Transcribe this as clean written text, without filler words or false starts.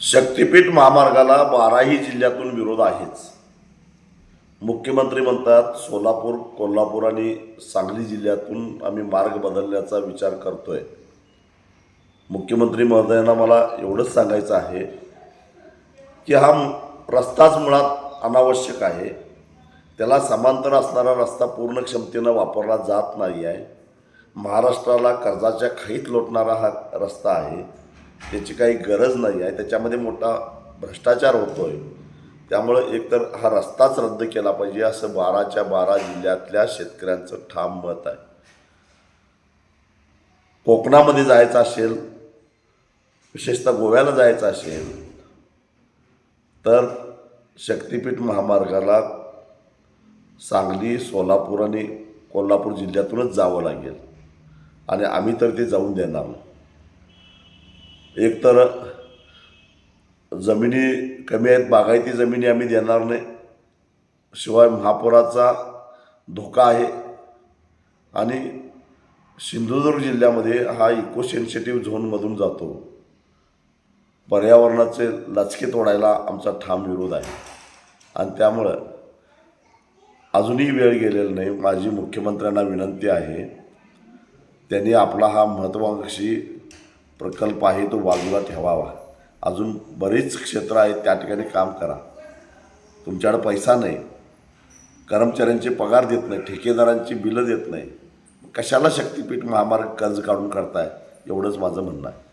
शक्तीपीठ महामार्गाला 12ही जिल्ह्यातून विरोध आहेच. मुख्यमंत्री म्हणतात सोलापूर, कोल्हापूर आणि सांगली जिल्ह्यातून आम्ही मार्ग बदलण्याचा विचार करतोय. मुख्यमंत्री महोदयांना मला एवढंच सांगायचं आहे की हा रस्ताच मुळात अनावश्यक आहे. त्याला समांतर असणारा रस्ता पूर्ण क्षमतेनं वापरला जात नाही आहे. महाराष्ट्राला कर्जाच्या खाईत लोटणारा हा रस्ता आहे. त्याची काही गरज नाही आहे. त्याच्यामध्ये मोठा भ्रष्टाचार होतो आहे. त्यामुळं एकतर हा रस्ताच रद्द केला पाहिजे असं 12च्या 12 जिल्ह्यातल्या शेतकऱ्यांचं ठाम मत आहे. कोकणामध्ये जायचं असेल, विशेषतः गोव्याला जायचं असेल तर शक्तीपीठ महामार्गाला सांगली, सोलापूर आणि कोल्हापूर जिल्ह्यातूनच जावं लागेल आणि आम्ही तर ते जाऊन देणार नाही. एकतर जमिनी कमी आहेत, बागायती जमिनी आम्ही देणार नाही. शिवाय महापुराचा धोका आहे आणि सिंधुदुर्ग जिल्ह्यामध्ये हा इको सेन्सिटिव्ह झोनमधून जातो. पर्यावरणाचे लचके तोडायला आमचा ठाम विरोध आहे आणि त्यामुळं अजूनही वेळ गेलेला नाही. माझी मुख्यमंत्र्यांना विनंती आहे, त्यांनी आपला हा महत्त्वाकांक्षी प्रकल्प आहे तो बाजूला ठेवावा. अजून बरीच क्षेत्र आहेत, त्या ठिकाणी काम करा. तुमच्याकडे पैसा नाही, कर्मचाऱ्यांचे पगार देत नाही, ठेकेदारांची बिलं देत नाही, कशाला शक्तीपीठ महामार्ग कर्ज काढून करताय, एवढंच माझं म्हणणं आहे.